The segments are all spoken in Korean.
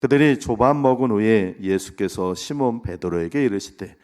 그들이 조반 먹은 후에 예수께서 시몬 베드로에게 이르시되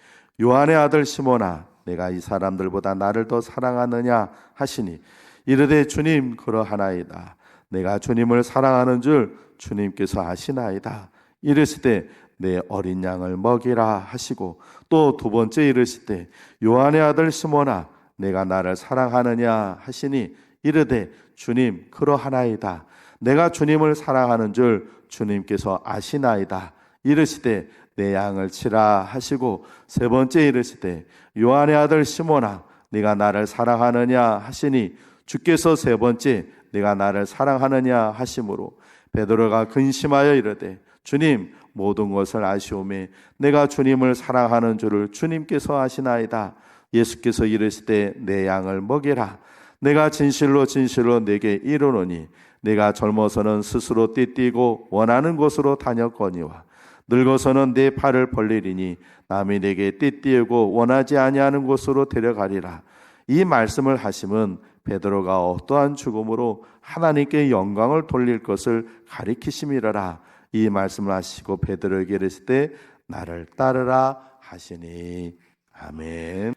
요한의 아들 시몬아 내가 이 사람들보다 나를 더 사랑하느냐 하시니 이르되 주님 그러하나이다. 내가 주님을 사랑하는 줄 주님께서 아시나이다. 이르시되 내 어린 양을 먹이라 하시고 또 두 번째 이르시되 요한의 아들 시몬아 내가 나를 사랑하느냐 하시니 이르되 주님 그러하나이다. 내가 주님을 사랑하는 줄 주님께서 아시나이다. 이르시되 내 양을 치라 하시고 세 번째 이르시되 요한의 아들 시몬아 네가 나를 사랑하느냐 하시니 주께서 세 번째 네가 나를 사랑하느냐 하심으로 베드로가 근심하여 이르되 주님 모든 것을 아시오매 내가 주님을 사랑하는 줄을 주님께서 아시나이다. 예수께서 이르시되 내 양을 먹이라. 내가 진실로 진실로 내게 이르노니 내가 젊어서는 스스로 띠띠고 원하는 곳으로 다녔거니와 늙어서는 내 팔을 벌리리니 남이 내게 띠띠고 원하지 아니하는 곳으로 데려가리라. 이 말씀을 하심은 베드로가 어떠한 죽음으로 하나님께 영광을 돌릴 것을 가리키심이라라. 이 말씀을 하시고 베드로에게 이르시되 나를 따르라 하시니. 아멘.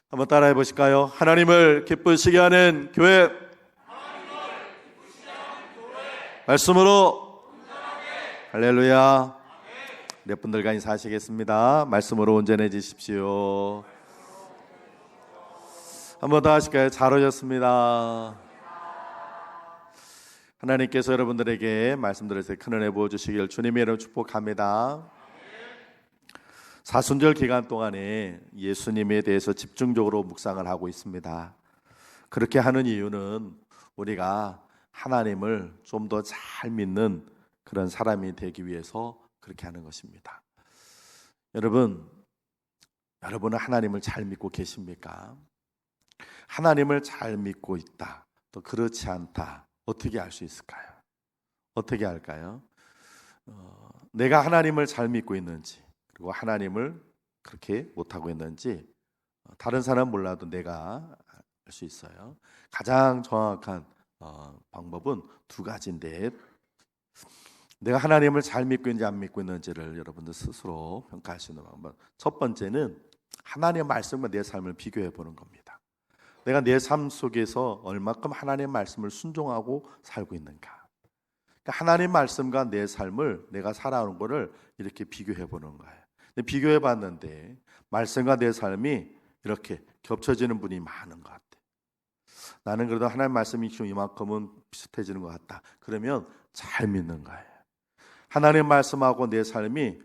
한번 따라해 보실까요? 하나님을 기쁘시게 하는 교회, 말씀으로 할렐루야. 몇 분들과 인사하시겠습니다. 말씀으로 온전해지십시오. 한번 더 하실까요? 잘 오셨습니다. 하나님께서 여러분들에게 말씀드려서 큰 은혜 부어주시길 주님의 이름으로 축복합니다. 사순절 기간 동안에 예수님에 대해서 집중적으로 묵상을 하고 있습니다. 그렇게 하는 이유는 우리가 하나님을 좀 더 잘 믿는 그런 사람이 되기 위해서 그렇게 하는 것입니다. 여러분은 하나님을 잘 믿고 계십니까? 하나님을 잘 믿고 있다, 또 그렇지 않다, 어떻게 알 수 있을까요? 어떻게 알까요? 내가 하나님을 잘 믿고 있는지, 그리고 하나님을 그렇게 못하고 있는지 다른 사람은 몰라도 내가 알 수 있어요. 가장 정확한 방법은 두 가지인데, 내가 하나님을 잘 믿고 있는지 안 믿고 있는지를 여러분들 스스로 평가할 수 있는 방법, 첫 번째는 하나님의 말씀과 내 삶을 비교해 보는 겁니다. 내가 내 삶 속에서 얼마큼 하나님의 말씀을 순종하고 살고 있는가. 그러니까 하나님의 말씀과 내 삶을, 내가 살아오는 거를 이렇게 비교해 보는 거예요. 비교해 봤는데 말씀과 내 삶이 이렇게 겹쳐지는 분이 많은 것 같아요. 나는 그래도 하나님 말씀이 좀 이만큼은 비슷해지는 것 같다. 그러면 잘 믿는 거예요. 하나님 말씀하고 내 삶이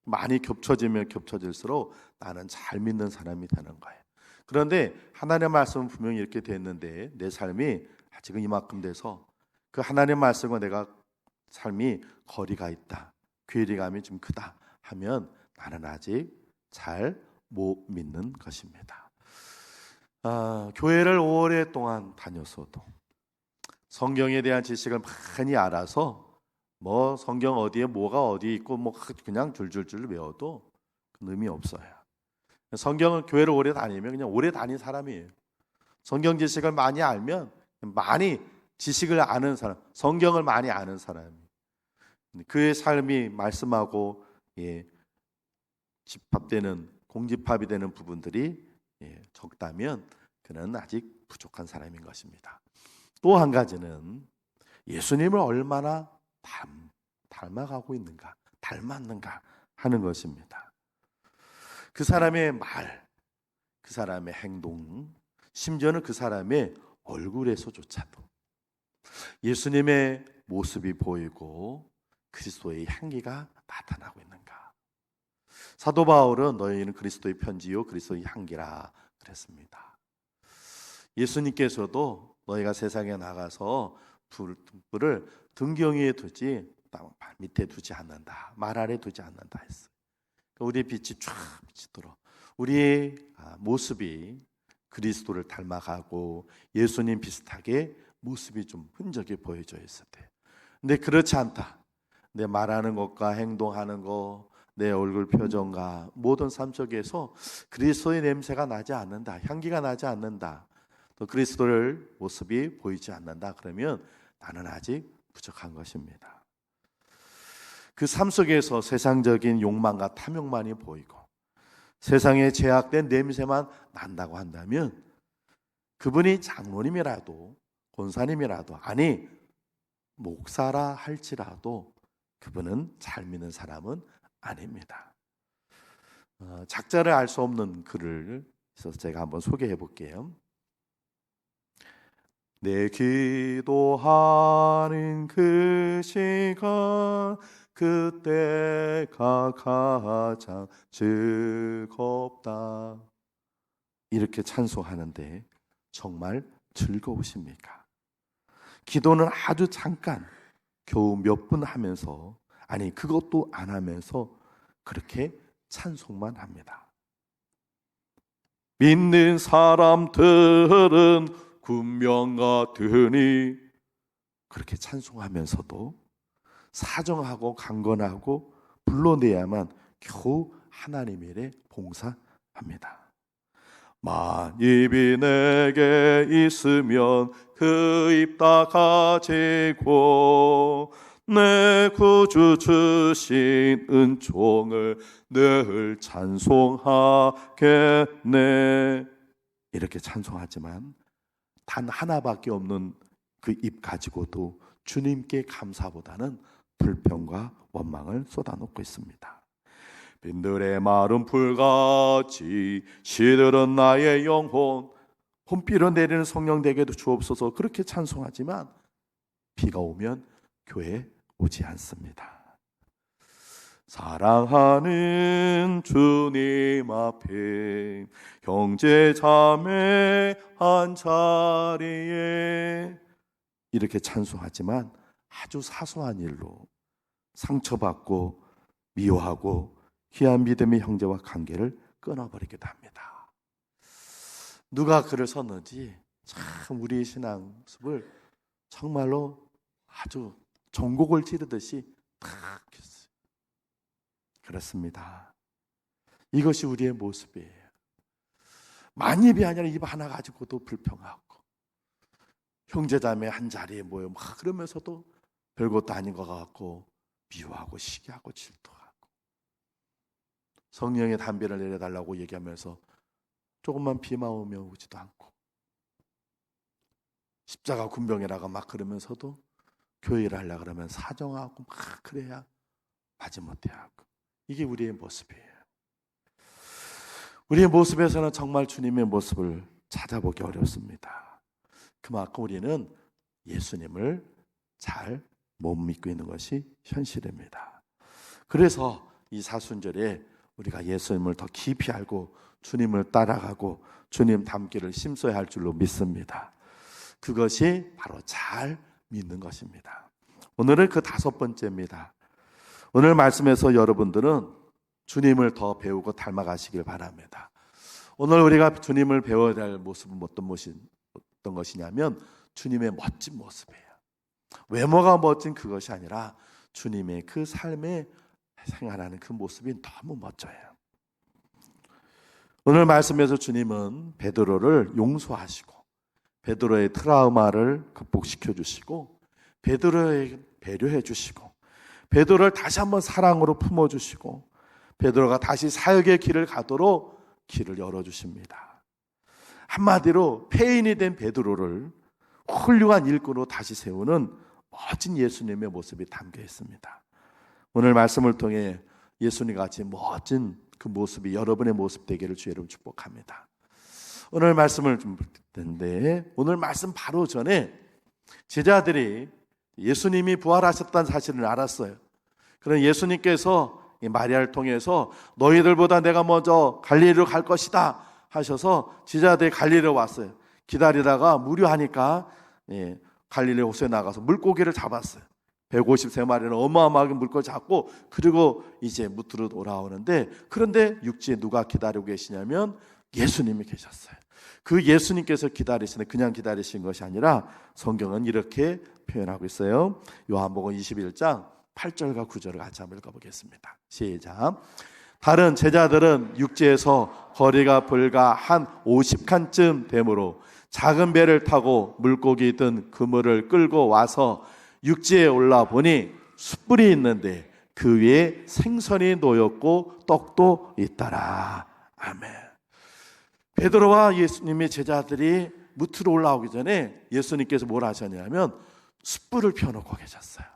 많이 겹쳐지면 겹쳐질수록 나는 잘 믿는 사람이 되는 거예요. 그런데 하나님의 말씀은 분명히 이렇게 됐는데 내 삶이 지금 이만큼 돼서 그 하나님의 말씀과 내가 삶이 거리가 있다, 괴리감이 좀 크다 하면 나는 아직 잘 못 믿는 것입니다. 교회를 오랫동안 다녔어도 성경에 대한 지식을 많이 알아서 뭐 성경 어디에 뭐가 어디 있고 뭐 그냥 줄줄줄 외워도 의미 없어요. 성경은 교회를 오래 다니면 그냥 오래 다닌 사람이에요. 성경 지식을 많이 알면 많이 지식을 아는 사람, 성경을 많이 아는 사람이, 그의 삶이 말씀하고 집합되는, 공집합이 되는 부분들이 적다면 그는 아직 부족한 사람인 것입니다. 또 한 가지는 예수님을 얼마나 닮아가고 있는가, 닮았는가 하는 것입니다. 그 사람의 말, 그 사람의 행동, 심지어는 그 사람의 얼굴에서조차도 예수님의 모습이 보이고 그리스도의 향기가 나타나고 있는가. 사도 바울은 너희는 그리스도의 편지요 그리스도의 향기라 그랬습니다. 예수님께서도 너희가 세상에 나가서 불을 등경 위에 두지 밑에 두지 않는다, 말 아래 두지 않는다 했어요. 우리의 빛이 쫙 비치도록 우리의 모습이 그리스도를 닮아가고 예수님 비슷하게 모습이 좀 흔적이 보여져 있을 때, 근데 그렇지 않다, 내 말하는 것과 행동하는 것, 내 얼굴 표정과 모든 삶 속에서 그리스도의 냄새가 나지 않는다, 향기가 나지 않는다, 또 그리스도를 모습이 보이지 않는다, 그러면 나는 아직 부족한 것입니다. 그 삶 속에서 세상적인 욕망과 탐욕만이 보이고 세상에 제약된 냄새만 난다고 한다면 그분이 장로님이라도 권사님이라도 아니 목사라 할지라도 그분은 잘 믿는 사람은 아닙니다. 작자를 알 수 없는 글을 있어서 제가 한번 소개해 볼게요. 내 기도하는 그 시간 그때가 가장 즐겁다. 이렇게 찬송하는데 정말 즐거우십니까? 기도는 아주 잠깐 겨우 몇 분 하면서 아니 그것도 안 하면서 그렇게 찬송만 합니다. 믿는 사람들은 군명 같으니 그렇게 찬송하면서도 사정하고 강건하고 불러내야만 겨우 하나님 일에 봉사합니다. 만입이 내게 있으면 그 입 다 가지고 내 구주 주신 은총을 늘 찬송하겠네. 이렇게 찬송하지만 단 하나밖에 없는 그 입 가지고도 주님께 감사보다는 불평과 원망을 쏟아놓고 있습니다. 빈들의 마른 풀같이 시들은 나의 영혼 봄비로 내리는 성령에게도 주옵소서. 그렇게 찬송하지만 비가 오면 교회에 오지 않습니다. 사랑하는 주님 앞에 형제 자매 한 자리에 이렇게 찬송하지만 아주 사소한 일로 상처받고 미워하고 귀한 믿음의 형제와 관계를 끊어버리기도 합니다. 누가 글을 썼는지 참 우리의 신앙 모습을 정말로 아주 전곡을 찌르듯이 탁 했어요. 그렇습니다. 이것이 우리의 모습이에요. 만입이 아니라 입 하나 가지고도 불평하고 형제자매 한 자리에 모여 막 그러면서도 별것도 아닌 것 같고 미워하고 시기하고 질투하고 성령의 담비를 내려달라고 얘기하면서 조금만 비만 오면 오지도 않고 십자가 군병이라고 막 그러면서도 교회를 하려고 그러면 사정하고 막 그래야 마지못해 하고 이게 우리의 모습이에요. 우리의 모습에서는 정말 주님의 모습을 찾아보기 어렵습니다. 그만큼 우리는 예수님을 잘 못 믿고 있는 것이 현실입니다. 그래서 이 사순절에 우리가 예수님을 더 깊이 알고 주님을 따라가고 주님 닮기를 심써야 할 줄로 믿습니다. 그것이 바로 잘 믿는 것입니다. 오늘은 그 5번째입니다. 오늘 말씀에서 여러분들은 주님을 더 배우고 닮아가시길 바랍니다. 오늘 우리가 주님을 배워야 할 모습은 어떤 것이냐면 주님의 멋진 모습이에요. 외모가 멋진 그것이 아니라 주님의 그 삶에 생활하는 그 모습이 너무 멋져요. 오늘 말씀에서 주님은 베드로를 용서하시고 베드로의 트라우마를 극복시켜 주시고 베드로에게 배려해 주시고 베드로를 다시 한번 사랑으로 품어주시고 베드로가 다시 사역의 길을 가도록 길을 열어주십니다. 한마디로 폐인이 된 베드로를 훌륭한 일꾼으로 다시 세우는 멋진 예수님의 모습이 담겨 있습니다. 오늘 말씀을 통해 예수님 같이 멋진 그 모습이 여러분의 모습 되기를 주의 이름으로 축복합니다. 오늘 말씀을 좀 볼 텐데 오늘 말씀 바로 전에 제자들이 예수님이 부활하셨다는 사실을 알았어요. 그런 예수님께서 이 마리아를 통해서 너희들보다 내가 먼저 갈릴리로 갈 것이다 하셔서 제자들이 갈릴리로 왔어요. 기다리다가 무료하니까 갈릴리 호수에 나가서 물고기를 잡았어요. 153마리는 어마어마하게 물고기 잡고 그리고 이제 무트로 돌아오는데 그런데 육지에 누가 기다리고 계시냐면 예수님이 계셨어요. 그 예수님께서 기다리시는 그냥 기다리신 것이 아니라 성경은 이렇게 표현하고 있어요. 요한복음 21장 8절과 9절을 같이 한번 읽어보겠습니다. 시작. 다른 제자들은 육지에서 거리가 불과 한 50칸쯤 되므로 작은 배를 타고 물고기 든 그물을 끌고 와서 육지에 올라 보니 숯불이 있는데 그 위에 생선이 놓였고 떡도 있더라. 아멘. 베드로와 예수님의 제자들이 무트로 올라오기 전에 예수님께서 뭘 하셨냐면 숯불을 펴놓고 계셨어요.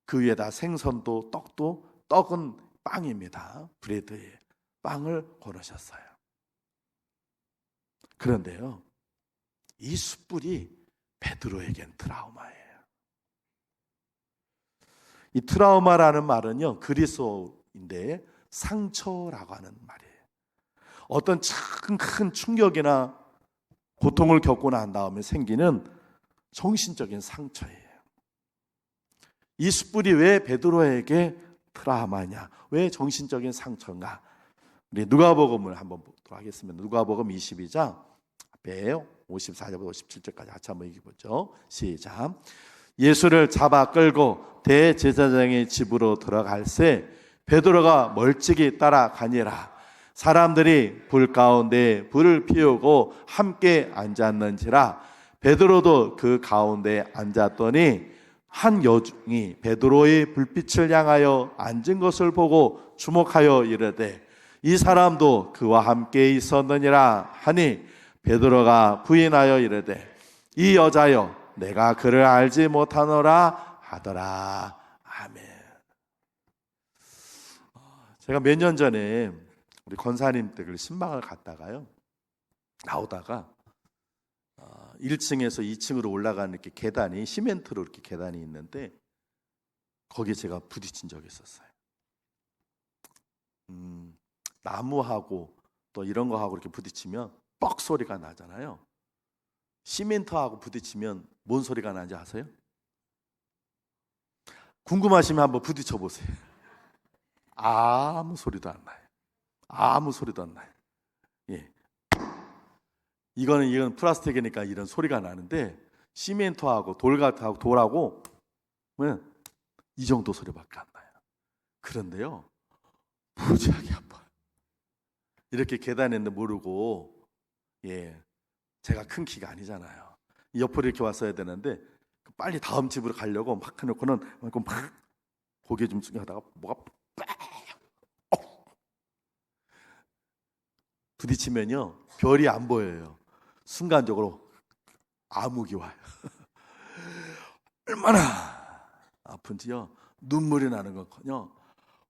그 위에다 생선도 떡도, 떡은 빵입니다. 브레드에 빵을 걸으셨어요. 그런데요, 이 숯불이 베드로에겐 트라우마예요. 이 트라우마라는 말은요, 그리스어인데 상처라고 하는 말이에요. 어떤 큰 충격이나 고통을 겪고 난 다음에 생기는 정신적인 상처예요. 이 숯불이 왜 베드로에게 트라우마냐? 왜 정신적인 상처인가? 우리 누가복음을 한번 보도록 하겠습니다. 누가복음 22장 앞에 54절부터 57절까지 같이 한번 읽어보죠. 시작. 예수를 잡아 끌고 대제사장의 집으로 들어갈새 베드로가 멀찍이 따라가니라. 사람들이 불 가운데 불을 피우고 함께 앉았는지라. 베드로도 그 가운데 앉았더니 한 여종이 베드로의 불빛을 향하여 앉은 것을 보고 주목하여 이르되 이 사람도 그와 함께 있었느니라 하니 베드로가 부인하여 이르되 이 여자여 내가 그를 알지 못하노라 하더라. 아멘. 제가 몇 년 전에 우리 권사님 댁을 신방을 갔다가요, 나오다가 1층에서 2층으로 올라가는 이렇게 계단이 시멘트로 이렇게 계단이 있는데 거기에 제가 부딪힌 적이 있었어요. 나무하고 또 이런 거하고 이렇게 부딪히면 뻑 소리가 나잖아요. 시멘트하고 부딪히면 뭔 소리가 나는지 아세요? 궁금하시면 한번 부딪혀 보세요. 아무 소리도 안 나요. 아무 소리도 안 나요. 예. 이건 플라스틱이니까 이런 소리가 나는데 시멘트하고 돌하고 이 정도 소리밖에 안 나요. 그런데요, 무지하게 아파요. 이렇게 계단에 있는데 모르고, 제가 큰 키가 아니잖아요. 옆으로 이렇게 왔어야 되는데 빨리 다음 집으로 가려고 막 해놓고는 막 고개 좀 숙여다가 뭐가 부딪히면요 별이 안 보여요. 순간적으로 암흑이 와요. 얼마나 아픈지요. 눈물이 나는 건커녕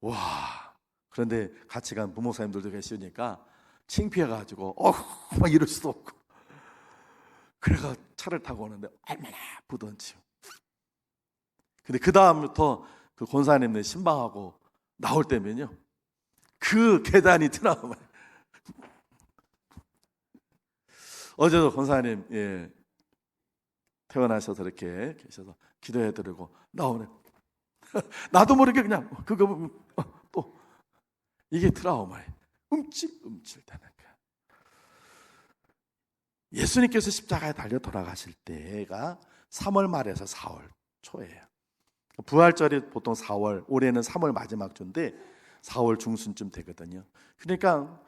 와. 그런데 같이 간 부목사님들도 계시니까 창피해가지고 막 이럴 수도 없고, 그래가 차를 타고 오는데 얼마나 아프던지요. 근데 그 다음부터 그 권사님네 신방하고 나올 때면요 그 계단이 트라우마. 어제도 권사님 퇴원하셔서 이렇게 계셔서 기도해드리고 나오네. 나도 모르게 그냥 그거 또 이게 트라우마예요. 움찔움찔 되는 거야. 예수님께서 십자가에 달려 돌아가실 때가 3월 말에서 4월 초예요. 부활절이 보통 4월, 올해는 3월 마지막 주인데 4월 중순쯤 되거든요. 그러니까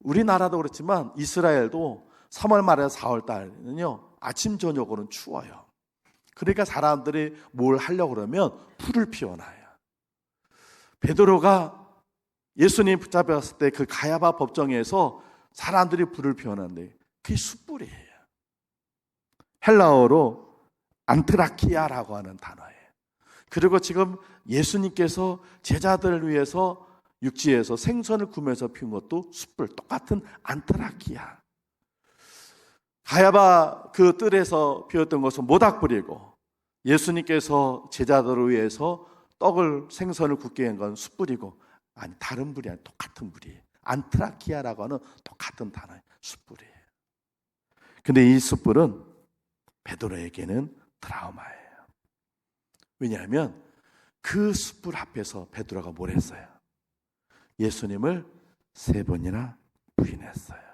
우리나라도 그렇지만 이스라엘도 3월 말에서 4월 달은요 아침 저녁으로는 추워요. 그러니까 사람들이 뭘 하려고 그러면 불을 피워놔요. 베드로가 예수님 붙잡혔을 때 그 가야바 법정에서 사람들이 불을 피워놨는데 그게 숯불이에요. 헬라어로 안트라키아라고 하는 단어예요. 그리고 지금 예수님께서 제자들을 위해서 육지에서 생선을 구매해서 피운 것도 숯불, 똑같은 안트라키아. 가야바 그 뜰에서 피웠던 것은 모닥불이고 예수님께서 제자들을 위해서 생선을 굽게 한 건 숯불이고, 아니 다른 불이 아니라 똑같은 불이에요. 안트라키아라고 하는 똑같은 단어예요. 숯불이에요. 근데 이 숯불은 베드로에게는 트라우마예요. 왜냐하면 그 숯불 앞에서 베드로가 뭘 했어요? 예수님을 3번이나 부인했어요.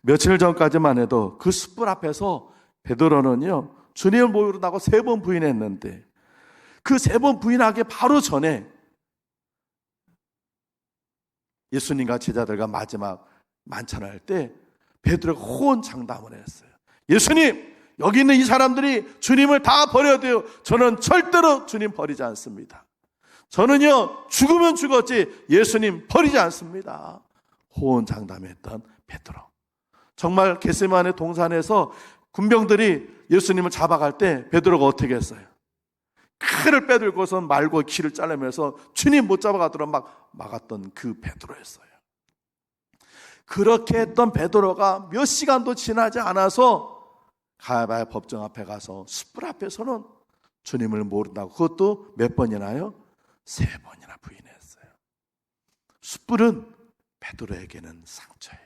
며칠 전까지만 해도 그 숯불 앞에서 베드로는요 주님을 모르다고 3번 부인했는데, 그 3번 부인하기 바로 전에 예수님과 제자들과 마지막 만찬할 때 베드로가 호언장담을 했어요. 예수님, 여기 있는 이 사람들이 주님을 다 버려도요 저는 절대로 주님 버리지 않습니다. 저는요 죽으면 죽었지 예수님 버리지 않습니다. 호언장담했던 베드로. 정말 겟세마네 동산에서 군병들이 예수님을 잡아갈 때 베드로가 어떻게 했어요? 칼을 빼들고서 말고 귀를 잘라면서 주님 못 잡아가도록 막 막았던 그 베드로였어요. 그렇게 했던 베드로가 몇 시간도 지나지 않아서 가야바야 법정 앞에 가서 숯불 앞에서는 주님을 모른다고, 그것도 몇 번이나요? 3번이나 부인했어요. 숯불은 베드로에게는 상처예요.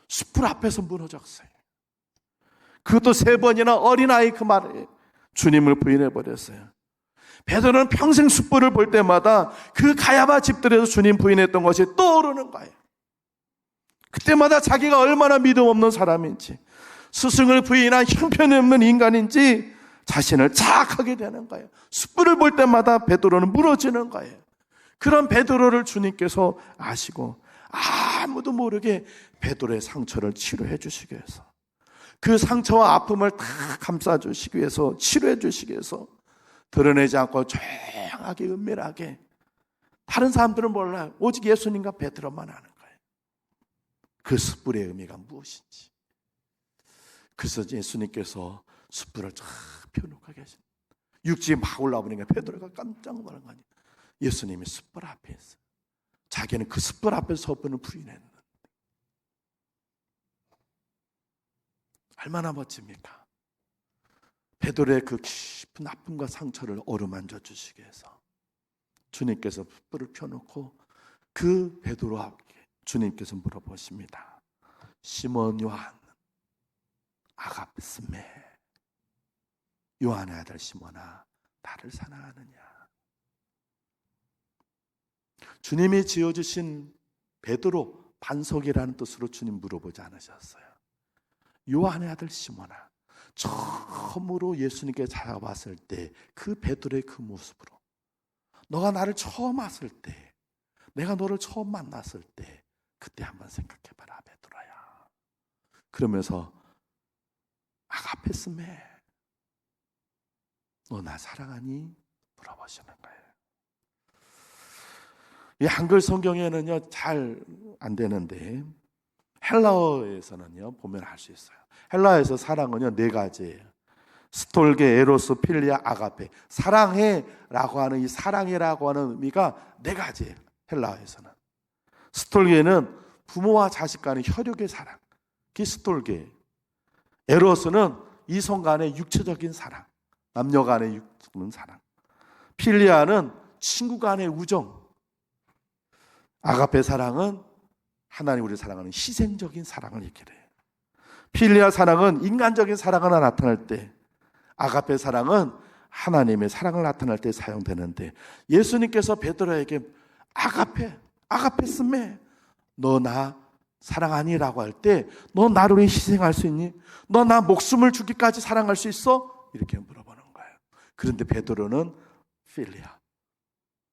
숯불 앞에서 무너졌어요. 그것도 3번이나 어린아이 그 말에 주님을 부인해버렸어요. 베드로는 평생 숯불을 볼 때마다 그 가야바 집들에서 주님 부인했던 것이 떠오르는 거예요. 그때마다 자기가 얼마나 믿음 없는 사람인지, 스승을 부인한 형편없는 인간인지 자신을 자학하게 되는 거예요. 숯불을 볼 때마다 베드로는 무너지는 거예요. 그런 베드로를 주님께서 아시고 아무도 모르게 베드로의 상처를 치료해 주시기 위해서, 그 상처와 아픔을 다 감싸주시기 위해서, 치료해 주시기 위해서 드러내지 않고 조용하게 은밀하게, 다른 사람들은 몰라요. 오직 예수님과 베드로만 아는 거예요. 그 숯불의 의미가 무엇인지. 그래서 예수님께서 숯불을 쫙 펴놓고 계신, 육지에 막 올라오니까 베드로가 깜짝 놀란 거 아니에요. 예수님이 숯불 앞에 있어요. 자기는 그 숯불 앞에서 서분을 부인했는데 얼마나 멋집니까? 베드로의 그 깊은 아픔과 상처를 어루만져 주시기 위해서 주님께서 숯불을 펴놓고 그 베드로 앞에 주님께서 물어보십니다. 시몬 요한, 아가페스메, 요한의 아들 시몬아, 나를 사랑하느냐? 주님이 지어주신 베드로, 반석이라는 뜻으로 주님 물어보지 않으셨어요. 요한의 아들 시몬아, 처음으로 예수님께 찾아왔을 때 그 베드로의 그 모습으로, 너가 나를 처음 왔을 때, 내가 너를 처음 만났을 때 그때 한번 생각해봐라 베드로야. 그러면서 아가페스메, 너 나 사랑하니? 물어보시는 거예요. 이 한글 성경에는요 잘 안 되는데 헬라어에서는요 보면 알 수 있어요. 헬라어에서 사랑은요 4가지예요. 스톨게, 에로스, 필리아, 아가페. 사랑해라고 하는 이 사랑해라고 하는 의미가 4가지예요. 헬라어에서는. 스톨게는 부모와 자식 간의 혈육의 사랑, 그게 스톨게. 에로스는 이성 간의 육체적인 사랑, 남녀 간의 육체적인 사랑. 필리아는 친구 간의 우정. 아가페 사랑은 하나님 우리 사랑하는 희생적인 사랑을 얘기해요. 필리아 사랑은 인간적인 사랑을 나타낼 때, 아가페 사랑은 하나님의 사랑을 나타낼 때 사용되는데, 예수님께서 베드로에게 아가페스메, 너 나 사랑하니라고 할 때, 너 나를 위해 희생할 수 있니? 너 나 목숨을 주기까지 사랑할 수 있어? 이렇게 물어보는 거예요. 그런데 베드로는 필리아,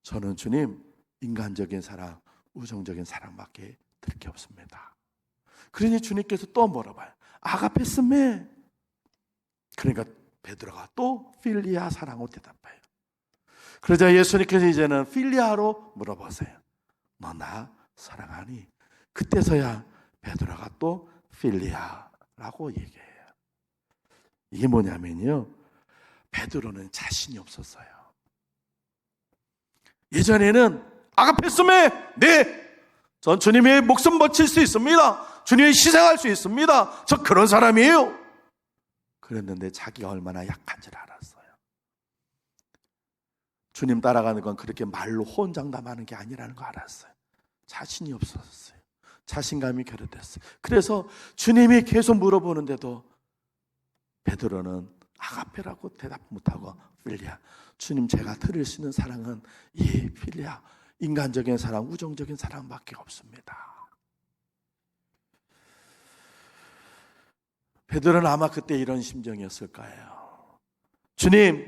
저는 주님 인간적인 사랑, 우정적인 사랑밖에 들 게 없습니다. 그러니 주님께서 또 물어봐요. 아가페스메. 그러니까 베드로가 또 필리아 사랑으로 대답해요. 그러자 예수님께서 이제는 필리아로 물어보세요. 너 나 사랑하니? 그때서야 베드로가 또 필리아라고 얘기해요. 이게 뭐냐면요, 베드로는 자신이 없었어요. 예전에는 아가페스메, 네, 전 주님의 목숨 바칠 수 있습니다. 주님이 희생할 수 있습니다. 저 그런 사람이에요. 그랬는데 자기가 얼마나 약한지를 알았어요. 주님 따라가는 건 그렇게 말로 호언장담하는 게 아니라는 거 알았어요. 자신이 없었어요. 자신감이 결여됐어요. 그래서 주님이 계속 물어보는데도 베드로는 아가페라고 대답 못하고 필리아, 주님 제가 드릴 수 있는 사랑은 이 필리아, 인간적인 사랑, 우정적인 사랑밖에 없습니다. 베드로는 아마 그때 이런 심정이었을 거예요. 주님,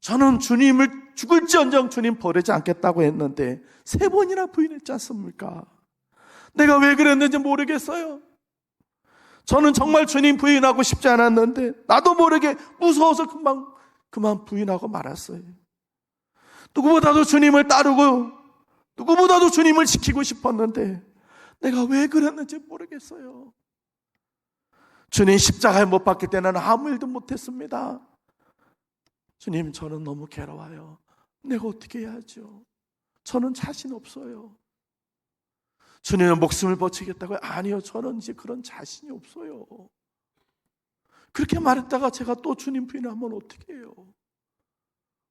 저는 주님을 죽을지언정 주님 버리지 않겠다고 했는데 3번이나 부인했지 않습니까? 내가 왜 그랬는지 모르겠어요. 저는 정말 주님 부인하고 싶지 않았는데 나도 모르게 무서워서 그만 부인하고 말았어요. 누구보다도 주님을 따르고 누구보다도 주님을 지키고 싶었는데 내가 왜 그랬는지 모르겠어요. 주님 십자가에 못 박힐 때는 아무 일도 못했습니다. 주님, 저는 너무 괴로워요. 내가 어떻게 해야죠? 저는 자신 없어요. 주님은 목숨을 바치겠다고요? 아니요, 저는 이제 그런 자신이 없어요. 그렇게 말했다가 제가 또 주님 부인하면 어떻게 해요?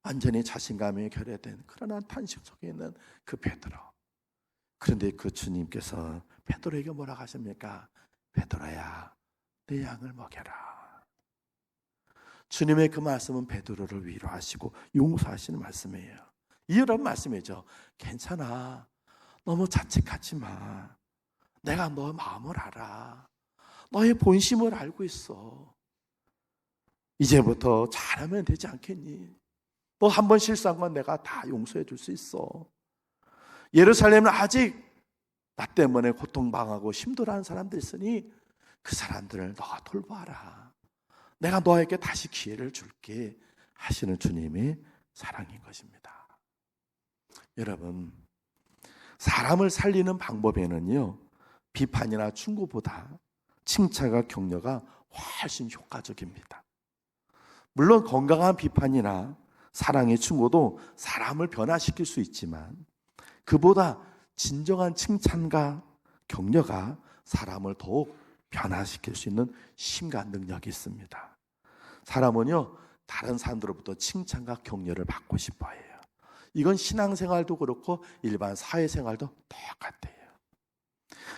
완전히 자신감이 결여된 그러나 탄식 속에 있는 그 베드로. 그런데 그 주님께서 베드로에게 뭐라고 하십니까? 베드로야, 내 양을 먹여라. 주님의 그 말씀은 베드로를 위로하시고 용서하시는 말씀이에요. 이런 말씀이죠. 괜찮아, 너무 자책하지 마. 내가 너의 마음을 알아. 너의 본심을 알고 있어. 이제부터 잘하면 되지 않겠니? 너 한 번 실수한 건 내가 다 용서해 줄 수 있어. 예루살렘은 아직 나 때문에 고통당하고 힘들어하는 사람들이 있으니 그 사람들을 너가 돌봐라. 내가 너에게 다시 기회를 줄게 하시는 주님의 사랑인 것입니다. 여러분, 사람을 살리는 방법에는요, 비판이나 충고보다 칭찬과 격려가 훨씬 효과적입니다. 물론 건강한 비판이나 사랑의 충고도 사람을 변화시킬 수 있지만 그보다 진정한 칭찬과 격려가 사람을 더욱 변화시킬 수 있는 힘과 능력이 있습니다. 사람은요, 다른 사람들로부터 칭찬과 격려를 받고 싶어 해요. 이건 신앙생활도 그렇고 일반 사회생활도 똑같아요.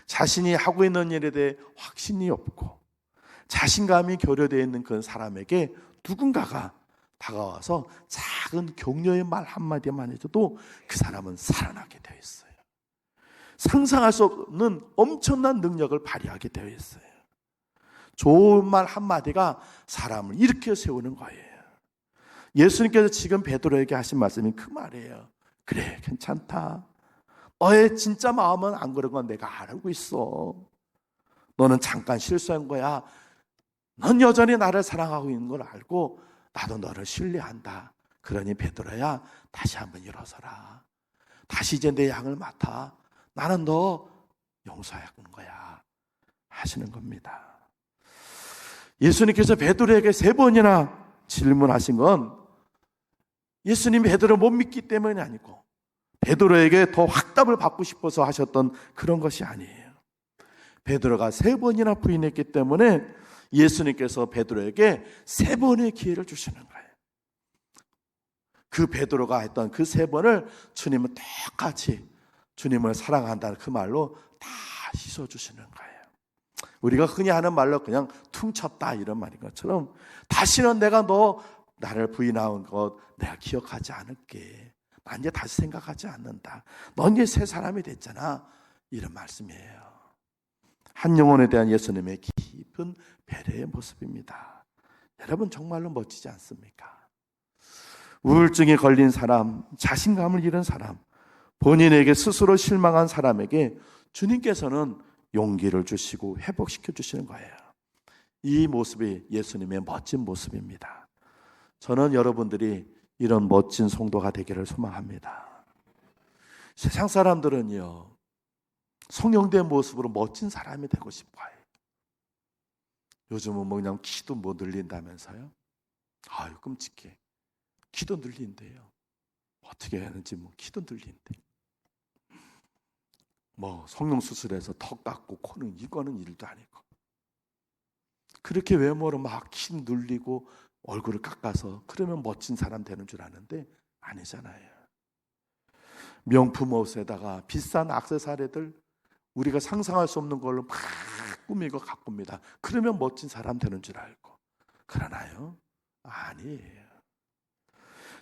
자신이 하고 있는 일에 대해 확신이 없고 자신감이 결여되어 있는 그 사람에게 누군가가 다가와서 작은 격려의 말 한마디만 해줘도 그 사람은 살아나게 되어 있어요. 상상할 수 없는 엄청난 능력을 발휘하게 되어 있어요. 좋은 말 한마디가 사람을 일으켜 세우는 거예요. 예수님께서 지금 베드로에게 하신 말씀이 그 말이에요. 그래, 괜찮다. 너의 진짜 마음은 안 그런 건 내가 알고 있어. 너는 잠깐 실수한 거야. 넌 여전히 나를 사랑하고 있는 걸 알고 나도 너를 신뢰한다. 그러니 베드로야, 다시 한번 일어서라. 다시 이제 내 양을 맡아. 나는 너 용서하는 거야 하시는 겁니다. 예수님께서 베드로에게 3번이나 질문하신 건 예수님이 베드로를 못 믿기 때문이 아니고 베드로에게 더 확답을 받고 싶어서 하셨던 그런 것이 아니에요. 베드로가 3번이나 부인했기 때문에 예수님께서 베드로에게 3번의 기회를 주시는 거예요. 그 베드로가 했던 그 3번을 주님은 똑같이 주님을 사랑한다는 그 말로 다 씻어주시는 거예요. 우리가 흔히 하는 말로 그냥 퉁쳤다 이런 말인 것처럼 다시는 내가 너 나를 부인한 것 내가 기억하지 않을게. 난 이제 다시 생각하지 않는다. 넌 이제 새 사람이 됐잖아. 이런 말씀이에요. 한 영혼에 대한 예수님의 깊은 배려의 모습입니다. 여러분, 정말로 멋지지 않습니까? 우울증에 걸린 사람, 자신감을 잃은 사람, 본인에게 스스로 실망한 사람에게 주님께서는 용기를 주시고 회복시켜 주시는 거예요. 이 모습이 예수님의 멋진 모습입니다. 저는 여러분들이 이런 멋진 성도가 되기를 소망합니다. 세상 사람들은요, 성령된 모습으로 멋진 사람이 되고 싶어요. 요즘은 뭐 그냥 키도 뭐 늘린다면서요? 아유, 끔찍해. 키도 늘린대요. 어떻게 하는지 뭐 키도 늘린대. 뭐 성형 수술해서 턱 깎고 코는 이거는 일도 아니고. 그렇게 외모로 막 키 늘리고 얼굴을 깎아서 그러면 멋진 사람 되는 줄 아는데 아니잖아요. 명품 옷에다가 비싼 액세서리들 우리가 상상할 수 없는 걸로 막 꾸미고 가꿉니다. 그러면 멋진 사람 되는 줄 알고. 그러나요? 아니에요.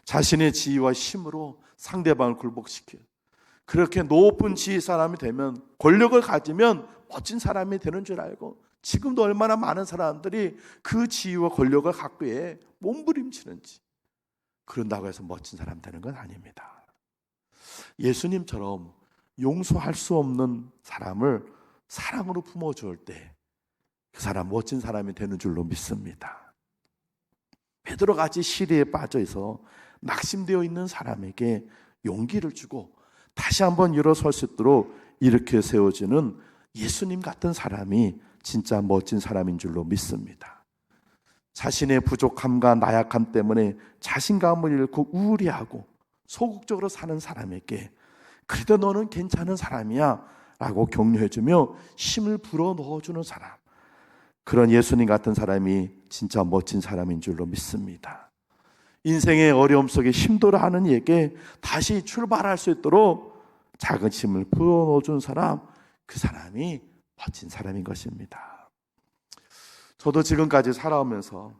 자신의 지위와 힘으로 상대방을 굴복시켜 그렇게 높은 지위 사람이 되면, 권력을 가지면 멋진 사람이 되는 줄 알고, 지금도 얼마나 많은 사람들이 그 지위와 권력을 갖기에 몸부림치는지, 그런다고 해서 멋진 사람 되는 건 아닙니다. 예수님처럼 용서할 수 없는 사람을 사랑으로 품어줄 때 그 사람 멋진 사람이 되는 줄로 믿습니다. 베드로같이 시리에 빠져 있어 낙심되어 있는 사람에게 용기를 주고 다시 한번 일어설 수 있도록 이렇게 세워지는 예수님 같은 사람이 진짜 멋진 사람인 줄로 믿습니다. 자신의 부족함과 나약함 때문에 자신감을 잃고 우울해하고 소극적으로 사는 사람에게 그래도 너는 괜찮은 사람이야 라고 격려해주며 힘을 불어넣어주는 사람, 그런 예수님 같은 사람이 진짜 멋진 사람인 줄로 믿습니다. 인생의 어려움 속에 힘들어하는 이에게 다시 출발할 수 있도록 작은 힘을 불어넣어준 사람, 그 사람이 멋진 사람인 것입니다. 저도 지금까지 살아오면서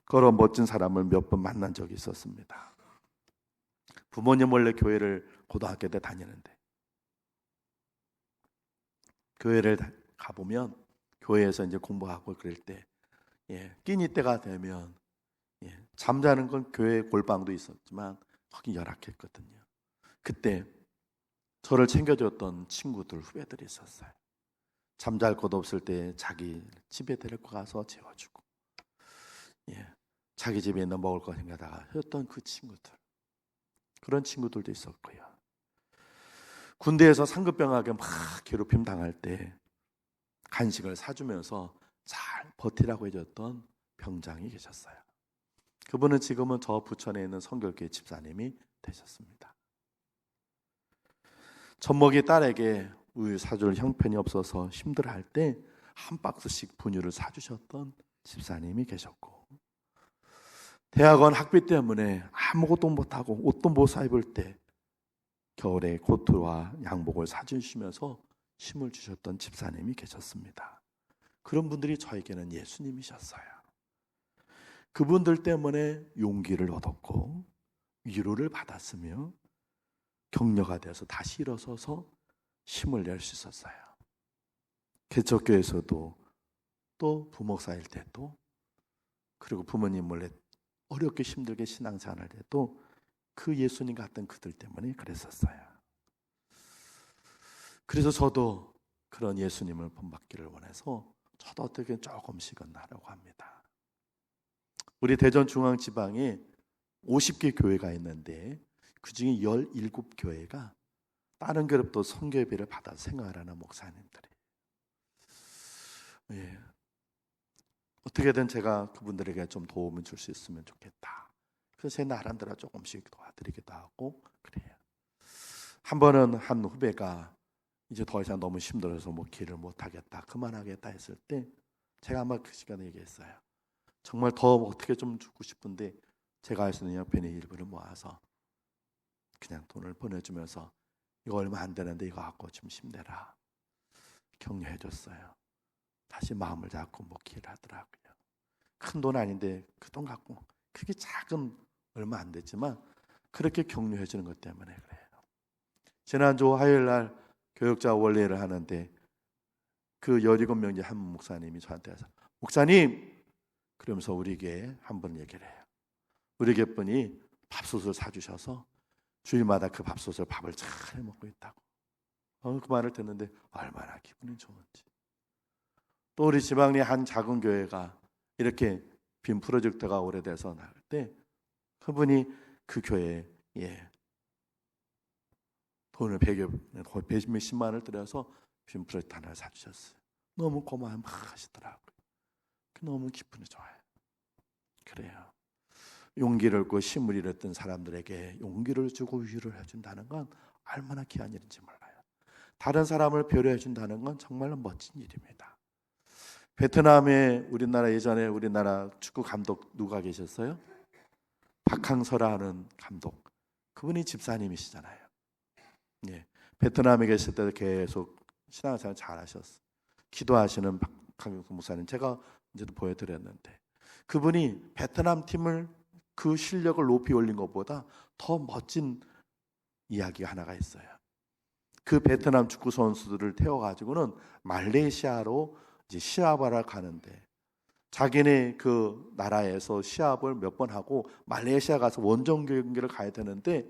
그런 멋진 사람을 몇 번 만난 적이 있었습니다. 부모님 몰래 교회를 고등학교 때 다니는데, 교회를 가보면 교회에서 이제 공부하고 그럴 때 끼니 때가 되면 잠자는 건 교회 골방도 있었지만 거기 열악했거든요. 그때 저를 챙겨줬던 친구들, 후배들이 있었어요. 잠잘 곳 없을 때 자기 집에 데리고 가서 재워주고, 자기 집에 있는 먹을 거 챙겨다가 했던 그 친구들, 그런 친구들도 있었고요. 군대에서 상급병에게 막 괴롭힘 당할 때 간식을 사주면서 잘 버티라고 해줬던 병장이 계셨어요. 그분은 지금은 저 부천에 있는 성결교회 집사님이 되셨습니다. 젖먹이 딸에게 우유 사줄 형편이 없어서 힘들어할 때 한 박스씩 분유를 사주셨던 집사님이 계셨고, 대학원 학비 때문에 아무것도 못하고 옷도 못 사 입을 때 겨울에 코트와 양복을 사주시면서 힘을 주셨던 집사님이 계셨습니다. 그런 분들이 저에게는 예수님이셨어요. 그분들 때문에 용기를 얻었고 위로를 받았으며 격려가 되어서 다시 일어서서 힘을 낼 수 있었어요. 개척교회에서도 또 부목사일 때도, 그리고 부모님 몰래 어렵게 힘들게 신앙생활할 때도 그 예수님 같은 그들 때문에 그랬었어요. 그래서 저도 그런 예수님을 본받기를 원해서 저도 어떻게 조금씩은 하려고 합니다. 우리 대전중앙지방에 50개 교회가 있는데 그중에 17교회가 다른 교회로부터 선교회비를 받아서 생활하는 목사님들이, 어떻게든 제가 그분들에게 좀 도움을 줄 수 있으면 좋겠다. 그래서 제 나름대로 조금씩 도와드리기도 하고 그래요. 한 번은 한 후배가 이제 더 이상 너무 힘들어서 길을 못하겠다, 그만하겠다 했을 때 제가 아마 그 시간에 얘기했어요. 정말 더 어떻게 좀 주고 싶은데 제가 할 수 있는 형편의 일부를 모아서 그냥 돈을 보내주면서 이거 얼마 안 되는데 이거 갖고 좀 힘내라 격려해줬어요. 다시 마음을 잡고 목회를 하더라고요. 큰 돈 아닌데 그 돈 갖고, 그게 작은 얼마 안 됐지만 그렇게 격려해주는 것 때문에 그래요. 지난주 화요일 날 교역자 원례를 하는데 그 17명째 한 목사님이 저한테 와서 목사님, 그러면서 우리 교회에 한 번 얘기를 해요. 우리 교회 분이 밥솥을 사주셔서 주일마다 그 밥솥을 밥을 잘 해먹고 있다고. 그 말을 듣는데 얼마나 기분이 좋은지. 또 우리 지방의 한 작은 교회가 이렇게 빔 프로젝트가 오래돼서 나갈 때 그분이 그 교회에 돈을 100몇십만 원을 들여서 빔 프로젝트 하나를 사주셨어요. 너무 고마워 막 하시더라고요. 너무 기분이 좋아요. 그래요. 용기를 잃고 힘을 잃었던 사람들에게 용기를 주고 위로를 해준다는 건 얼마나 귀한 일인지 몰라요. 다른 사람을 배려해 준다는 건 정말로 멋진 일입니다. 베트남에 예전에 우리나라 축구 감독 누가 계셨어요? 박항서라는 감독. 그분이 집사님이시잖아요. 베트남에 계실 때도 계속 신앙생활 잘하셨어요. 기도하시는 박항서 목사님 제가 이제도 보여드렸는데, 그분이 베트남 팀을 그 실력을 높이 올린 것보다 더 멋진 이야기가 하나가 있어요. 그 베트남 축구 선수들을 태워가지고는 말레이시아로 이제 시합하러 가는데, 자기네 그 나라에서 시합을 몇 번 하고 말레이시아 가서 원정 경기를 가야 되는데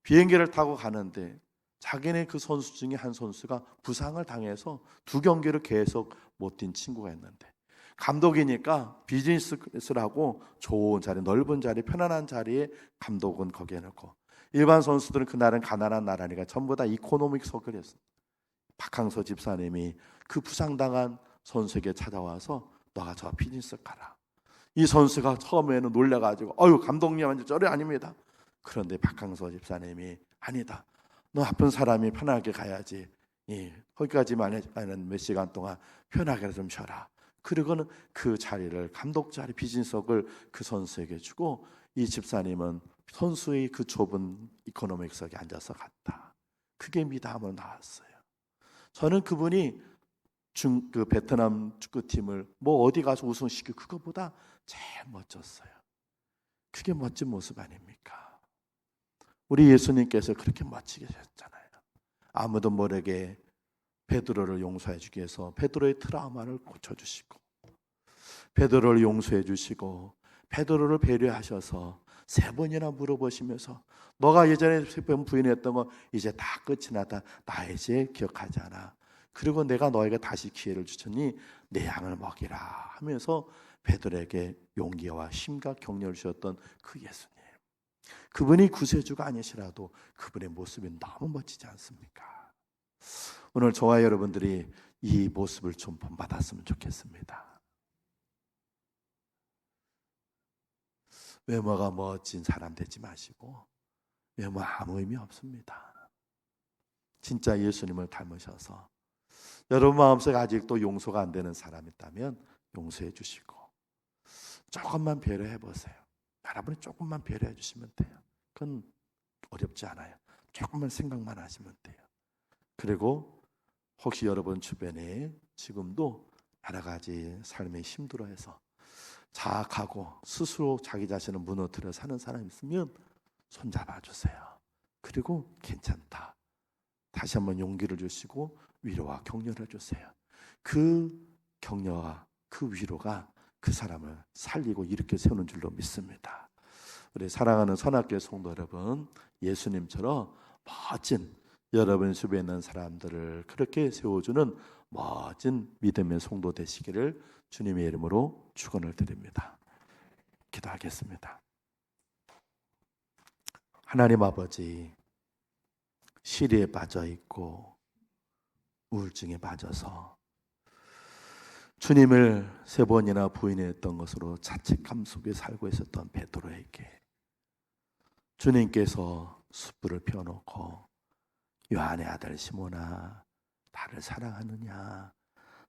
비행기를 타고 가는데 자기네 그 선수 중에 한 선수가 부상을 당해서 2경기를 계속 못 뛴 친구가 있는데, 감독이니까 비즈니스를 하고 좋은 자리, 넓은 자리, 편안한 자리에 감독은 거기에 놓고, 일반 선수들은 그날은 가난한 나라니까 전부 다 이코노믹 서클이었어요. 박항서 집사님이 그 부상당한 선수에게 찾아와서 너가 저 비즈니스 가라. 이 선수가 처음에는 놀래가지고 어유 감독님한테 저래 아닙니다. 그런데 박항서 집사님이 아니다. 너 아픈 사람이 편하게 가야지. 거기까지만 하는 몇 시간 동안 편하게 좀 쉬어라. 그리고는 그 자리를 감독 자리 비즈니스석을 그 선수에게 주고 이 집사님은 선수의 그 좁은 이코노믹석에 앉아서 갔다. 그게 미담으로 나왔어요. 저는 그분이 그 베트남 축구팀을 뭐 어디 가서 우승시키고 그것보다 제일 멋졌어요. 그게 멋진 모습 아닙니까? 우리 예수님께서 그렇게 멋지게 하셨잖아요. 아무도 모르게 베드로를 용서해 주기 위해서 베드로의 트라우마를 고쳐주시고, 베드로를 용서해 주시고, 베드로를 배려하셔서 3번이나 물어보시면서 너가 예전에 3번 부인했던 거 이제 다 끝이 나다. 나 이제 기억하지 않아. 그리고 내가 너에게 다시 기회를 주셨니 내 양을 먹이라 하면서 베드로에게 용기와 힘과 격려를 주셨던 그 예수님, 그분이 구세주가 아니시라도 그분의 모습이 너무 멋지지 않습니까? 오늘 저와 여러분들이 이 모습을 좀 본받았으면 좋겠습니다. 외모가 멋진 사람 되지 마시고, 외모 아무 의미 없습니다. 진짜 예수님을 닮으셔서 여러분 마음속에 아직도 용서가 안 되는 사람이 있다면 용서해 주시고, 조금만 배려해 보세요. 여러분이 조금만 배려해 주시면 돼요. 그건 어렵지 않아요. 조금만 생각만 하시면 돼요. 그리고 혹시 여러분 주변에 지금도 여러 가지 삶에 힘들어해서 자학하고 스스로 자기 자신을 무너뜨려 사는 사람이 있으면 손잡아 주세요. 그리고 괜찮다. 다시 한번 용기를 주시고 위로와 격려를 해주세요. 그 격려와 그 위로가 그 사람을 살리고 일으켜 세우는 줄로 믿습니다. 우리 사랑하는 선악교회 성도 여러분, 예수님처럼 멋진 여러분 주변에 있는 사람들을 그렇게 세워주는 멋진 믿음의 성도 되시기를 주님의 이름으로 축원을 드립니다. 기도하겠습니다. 하나님 아버지, 시리에 빠져 있고 우울증에 빠져서 주님을 3번이나 부인했던 것으로 자책감 속에 살고 있었던 베드로에게 주님께서 숯불을 펴놓고 요한의 아들 시몬아 나를 사랑하느냐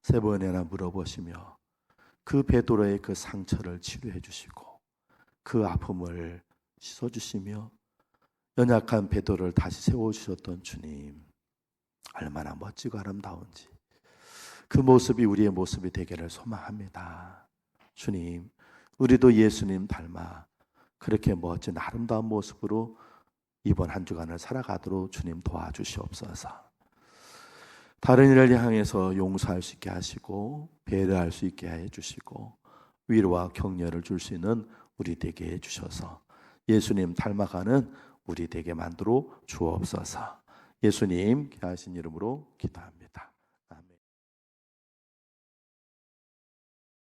3번이나 물어보시며 그 베드로의 그 상처를 치료해 주시고 그 아픔을 씻어주시며 연약한 베드로를 다시 세워주셨던 주님, 얼마나 멋지고 아름다운지 그 모습이 우리의 모습이 되기를 소망합니다. 주님, 우리도 예수님 닮아 그렇게 멋진 아름다운 모습으로 이번 한 주간을 살아가도록 주님 도와주시옵소서. 다른 이를 향해서 용서할 수 있게 하시고 배려할 수 있게 해주시고 위로와 격려를 줄 수 있는 우리 되게 해주셔서 예수님 닮아가는 우리 되게 만들어 주옵소서. 예수님 귀하신 이름으로 기도합니다.